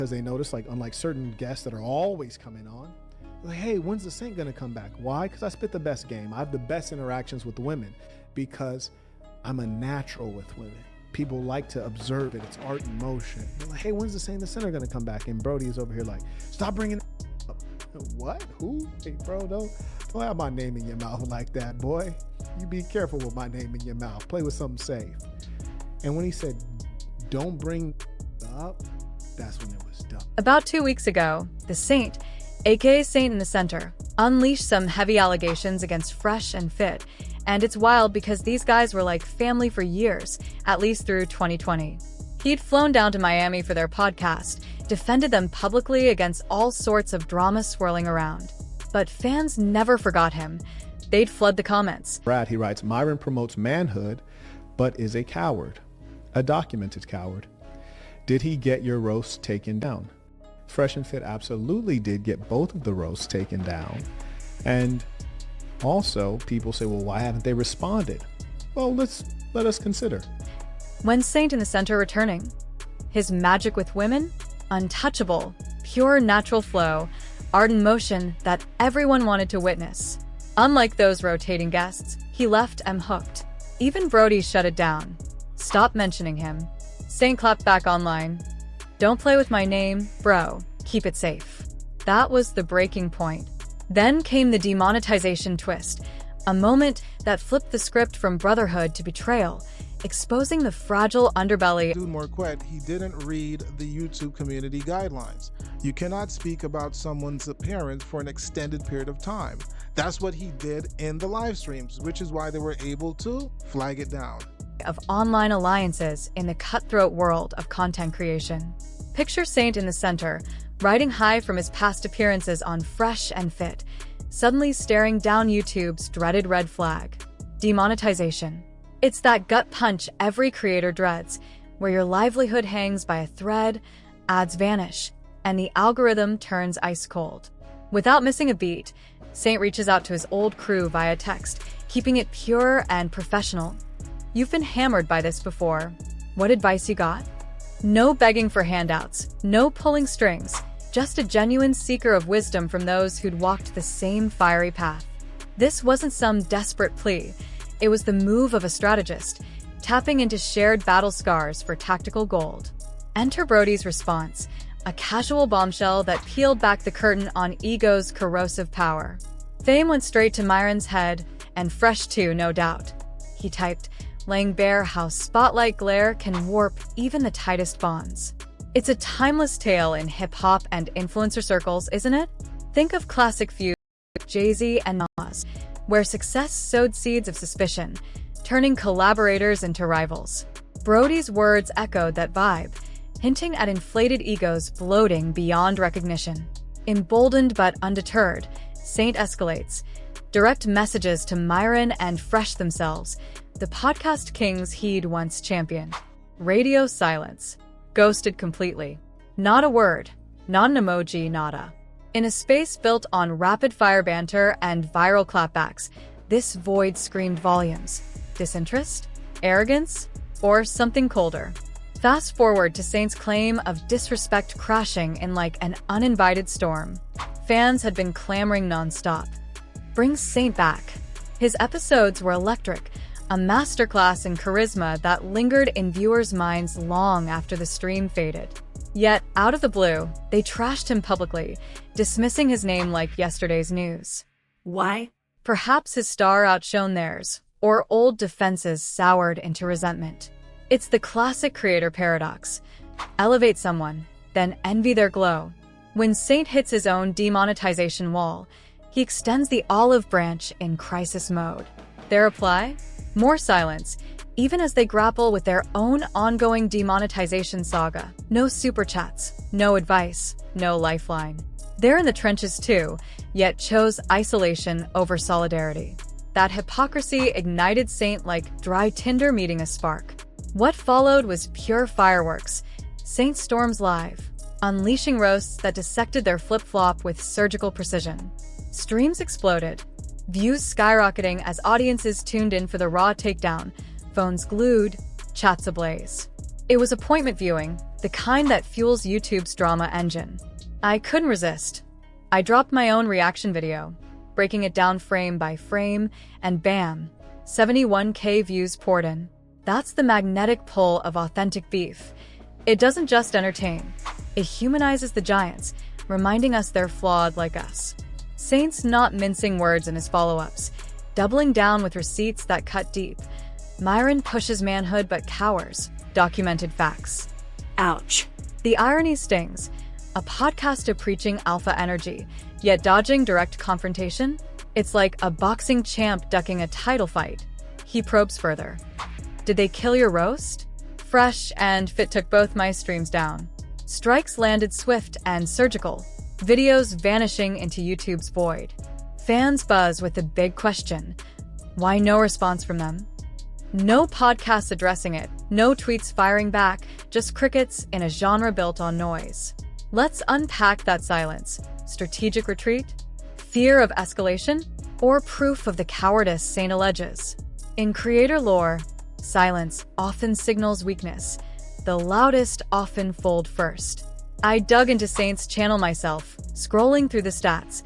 because they notice, like, unlike certain guests that are always coming on, like, hey, when's the Saint gonna come back? Why? Because I spit the best game. I have the best interactions with women because I'm a natural with women. People like to observe it. It's art in motion. They're like, hey, when's the Saint and the Sinner gonna come back? And Brody is over here like, stop bringing it up. What? Who? Hey, bro, don't have my name in your mouth like that, boy. You be careful with my name in your mouth. Play with something safe. And when he said, don't bring up, that's when it was done. About 2 weeks ago, the Saint, aka Saint in the Center, unleashed some heavy allegations against Fresh and Fit. And it's wild because these guys were like family for years, at least through 2020. He'd flown down to Miami for their podcast, defended them publicly against all sorts of drama swirling around. But fans never forgot him. They'd flood the comments. Brad, he writes, Myron promotes manhood, but is a coward. A documented coward. Did he get your roast taken down? Fresh and Fit absolutely did get both of the roasts taken down. And also, people say, well, why haven't they responded? Well, let us consider. When Saint in the Center returning, his magic with women, untouchable, pure natural flow, art in motion that everyone wanted to witness. Unlike those rotating guests, he left em hooked. Even Brody shut it down. Stop mentioning him. Saint clapped back online. Don't play with my name, bro. Keep it safe. That was the breaking point. Then came the demonetization twist, a moment that flipped the script from brotherhood to betrayal, exposing the fragile underbelly. Dude Marquette, he didn't read the YouTube community guidelines. You cannot speak about someone's appearance for an extended period of time. That's what he did in the live streams, which is why they were able to flag it down. Of online alliances in the cutthroat world of content creation. Picture Saint in the Center, riding high from his past appearances on Fresh and Fit, suddenly staring down YouTube's dreaded red flag, demonetization. It's that gut punch every creator dreads, where your livelihood hangs by a thread, ads vanish, and the algorithm turns ice cold. Without missing a beat, Saint reaches out to his old crew via text, keeping it pure and professional. You've been hammered by this before. What advice you got? No begging for handouts, no pulling strings, just a genuine seeker of wisdom from those who'd walked the same fiery path. This wasn't some desperate plea. It was the move of a strategist, tapping into shared battle scars for tactical gold. Enter Brody's response, a casual bombshell that peeled back the curtain on ego's corrosive power. Fame went straight to Myron's head, and Fresh too, no doubt. He typed, laying bare how spotlight glare can warp even the tightest bonds. It's a timeless tale in hip-hop and influencer circles, isn't it? Think of classic feuds with Jay-Z and Nas, where success sowed seeds of suspicion, turning collaborators into rivals. Brody's words echoed that vibe, hinting at inflated egos bloating beyond recognition. Emboldened but undeterred, Saint escalates. Direct messages to Myron and Fresh themselves, the podcast kings he'd once championed. Radio silence. Ghosted completely. Not a word. Not an emoji, nada. In a space built on rapid-fire banter and viral clapbacks, this void screamed volumes. Disinterest? Arrogance? Or something colder? Fast forward to Saint's claim of disrespect crashing in like an uninvited storm. Fans had been clamoring nonstop. Bring Saint back. His episodes were electric, a masterclass in charisma that lingered in viewers' minds long after the stream faded. Yet, out of the blue, they trashed him publicly, dismissing his name like yesterday's news. Why? Perhaps his star outshone theirs, or old defenses soured into resentment. It's the classic creator paradox. Elevate someone, then envy their glow. When Saint hits his own demonetization wall, he extends the olive branch in crisis mode. Their reply? More silence, even as they grapple with their own ongoing demonetization saga. No super chats, no advice, no lifeline. They're in the trenches too, yet chose isolation over solidarity. That hypocrisy ignited Saint like dry tinder meeting a spark. What followed was pure fireworks. Saint storms live, unleashing roasts that dissected their flip-flop with surgical precision. Streams exploded, views skyrocketing as audiences tuned in for the raw takedown, phones glued, chats ablaze. It was appointment viewing, the kind that fuels YouTube's drama engine. I couldn't resist. I dropped my own reaction video, breaking it down frame by frame, and bam, 71K views poured in. That's the magnetic pull of authentic beef. It doesn't just entertain. It humanizes the giants, reminding us they're flawed like us. Saint's not mincing words in his follow-ups, doubling down with receipts that cut deep. Myron pushes manhood but cowers. Documented facts. Ouch. The irony stings. A podcast of preaching alpha energy, yet dodging direct confrontation? It's like a boxing champ ducking a title fight. He probes further. Did they kill your roast? Fresh and Fit took both my streams down. Strikes landed swift and surgical. Videos vanishing into YouTube's void. Fans buzz with the big question. Why no response from them? No podcasts addressing it, no tweets firing back, just crickets in a genre built on noise. Let's unpack that silence. Strategic retreat? Fear of escalation? Or proof of the cowardice Saint alleges? In creator lore, silence often signals weakness. The loudest often fold first. I dug into Saint's channel myself, scrolling through the stats.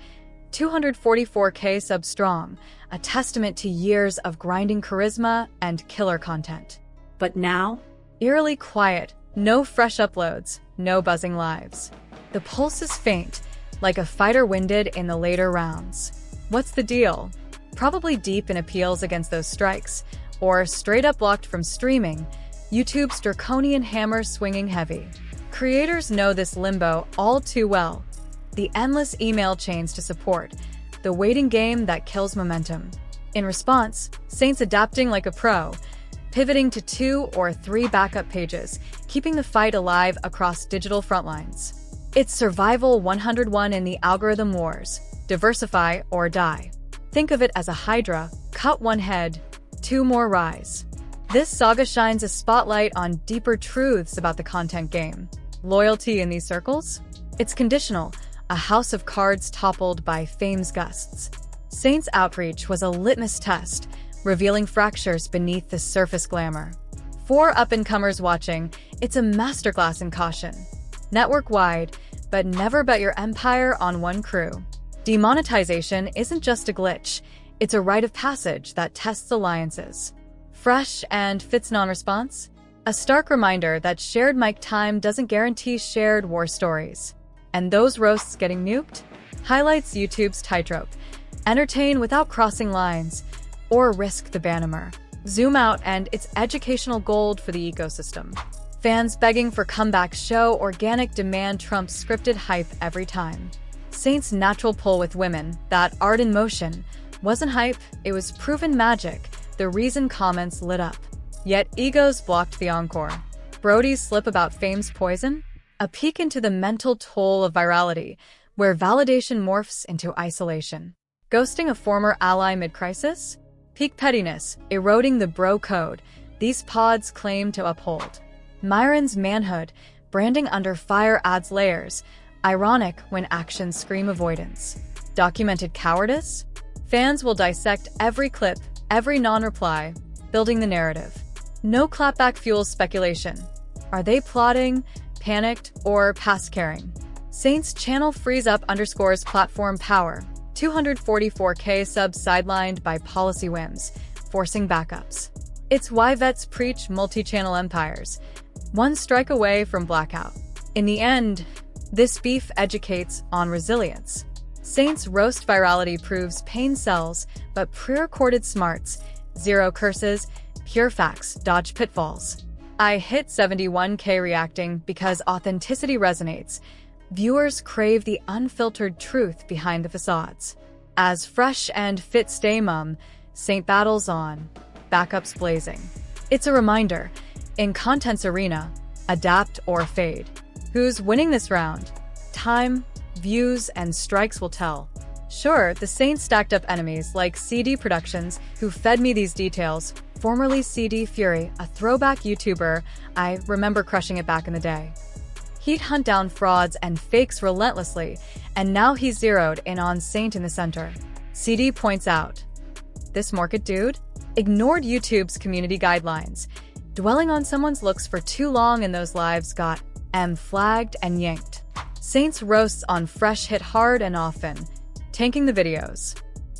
244K subs strong, a testament to years of grinding charisma and killer content. But now? Eerily quiet, no fresh uploads, no buzzing lives. The pulse is faint, like a fighter winded in the later rounds. What's the deal? Probably deep in appeals against those strikes, or straight up blocked from streaming, YouTube's draconian hammer swinging heavy. Creators know this limbo all too well. The endless email chains to support, the waiting game that kills momentum. In response, Saint's adapting like a pro, pivoting to 2 or 3 backup pages, keeping the fight alive across digital frontlines. It's survival 101 in the algorithm wars. Diversify or die. Think of it as a hydra, cut one head, 2 more rise. This saga shines a spotlight on deeper truths about the content game. Loyalty in these circles? It's conditional, a house of cards toppled by fame's gusts. Saint's outreach was a litmus test, revealing fractures beneath the surface glamour. For up-and-comers watching, it's a masterclass in caution. Network-wide, but never bet your empire on one crew. Demonetization isn't just a glitch, it's a rite of passage that tests alliances. Fresh and Fit's non-response? A stark reminder that shared mic time doesn't guarantee shared war stories. And those roasts getting nuked? Highlights YouTube's tightrope. Entertain without crossing lines, or risk the Bannimer. Zoom out and it's educational gold for the ecosystem. Fans begging for comebacks show organic demand trumps scripted hype every time. Saint's natural pull with women, that art in motion, wasn't hype, it was proven magic, the reason comments lit up. Yet egos blocked the encore. Brody's slip about fame's poison? A peek into the mental toll of virality, where validation morphs into isolation. Ghosting a former ally mid-crisis? Peak pettiness, eroding the bro code, these pods claim to uphold. Myron's manhood, branding under fire adds layers, ironic when actions scream avoidance. Documented cowardice? Fans will dissect every clip, every non-reply, building the narrative. No clapback fuels speculation. Are they plotting, panicked, or past caring? Saint's channel frees up underscores platform power. 244K subs sidelined by policy whims, forcing backups. It's why vets preach multi-channel empires, one strike away from blackout. In the end, this beef educates on resilience. Saint's roast virality proves pain sells, but pre-recorded smarts, zero curses, pure facts dodge pitfalls. I hit 71K reacting because authenticity resonates. Viewers crave the unfiltered truth behind the facades. As Fresh and Fit stay mum, Saint battles on, backups blazing. It's a reminder, in content's arena, adapt or fade. Who's winning this round? Time, views, and strikes will tell. Sure, the Saint stacked up enemies like CD Productions, who fed me these details, formerly CD Fury, a throwback YouTuber. I remember crushing it back in the day. He'd hunt down frauds and fakes relentlessly, and now he's zeroed in on Saint in the center. CD points out, this market dude ignored YouTube's community guidelines. Dwelling on someone's looks for too long in those lives got flagged and yanked. Saints roasts on Fresh hit hard and often, tanking the videos.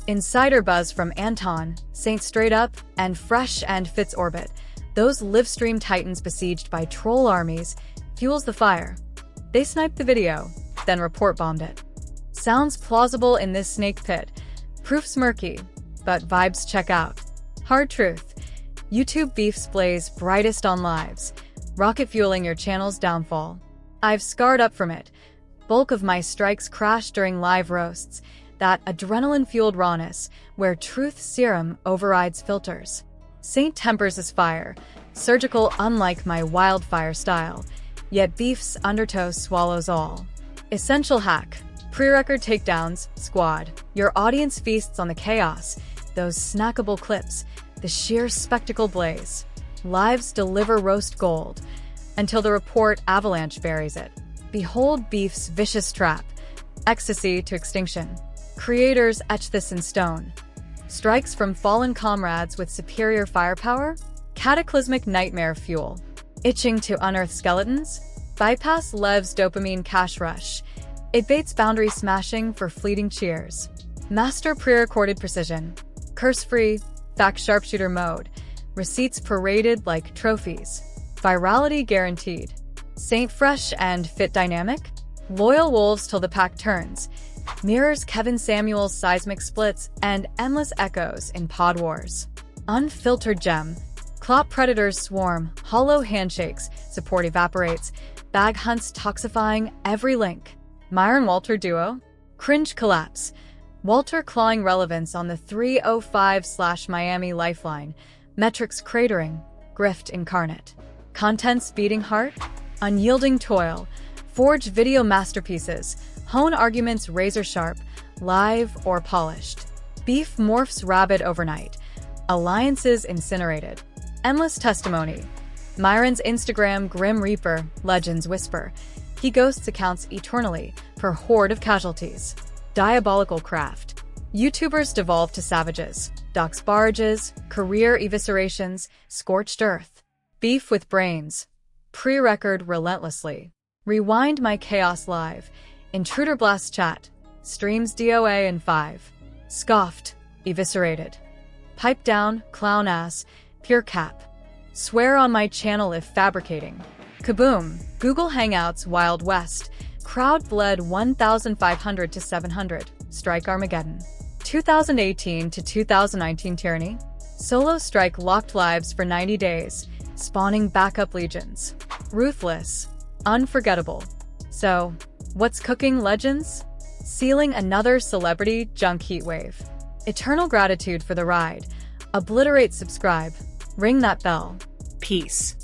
Insider buzz from Anton, Saints Straight Up, and Fresh and Fitz Orbit. Those livestream titans besieged by troll armies fuels the fire. They sniped the video, then report bombed it. Sounds plausible in this snake pit. Proof's murky, but vibes check out. Hard truth. YouTube beefs blaze brightest on lives, rocket fueling your channel's downfall. I've scarred up from it. Bulk of my strikes crash during live roasts. That adrenaline-fueled rawness, where truth serum overrides filters. Saint tempers his fire, surgical unlike my wildfire style, yet beef's undertow swallows all. Essential hack. Pre-record takedowns, squad. Your audience feasts on the chaos, those snackable clips, the sheer spectacle blaze. Lives deliver roast gold, until the report avalanche buries it. Behold beef's vicious trap. Ecstasy to extinction. Creators etch this in stone. Strikes from fallen comrades with superior firepower? Cataclysmic nightmare fuel. Itching to unearth skeletons? Bypass Lev's dopamine cash rush. It baits boundary smashing for fleeting cheers. Master pre-recorded precision. Curse-free, fact sharpshooter mode. Receipts paraded like trophies. Virality guaranteed. Saint Fresh and Fit dynamic? Loyal wolves till the pack turns. Mirrors Kevin Samuels' seismic splits and endless echoes in Pod Wars. Unfiltered gem. Clop predators swarm, hollow handshakes, support evaporates, bag hunts toxifying every link. Myron Walter duo? Cringe collapse. Walter clawing relevance on the 305/Miami lifeline. Metrics cratering. Grift incarnate. Content's beating heart? Unyielding toil. Forge video masterpieces. Hone arguments razor sharp, live or polished. Beef morphs rabid overnight. Alliances incinerated. Endless testimony. Myron's Instagram Grim Reaper, legends whisper. He ghosts accounts eternally for horde of casualties. Diabolical craft. YouTubers devolve to savages. Dox barrages, career eviscerations, scorched earth. Beef with brains. Pre-record relentlessly. Rewind my chaos live. Intruder blast chat. Streams DOA in 5. Scoffed. Eviscerated. Pipe down, clown ass, pure cap. Swear on my channel if fabricating. Kaboom. Google Hangouts Wild West. Crowd bled 1,500 to 700. Strike Armageddon. 2018 to 2019 tyranny. Solo strike locked lives for 90 days, spawning backup legions. Ruthless. Unforgettable. So, what's cooking, legends? Sealing another celebrity junk heatwave. Eternal gratitude for the ride. Obliterate, subscribe. Ring that bell. Peace.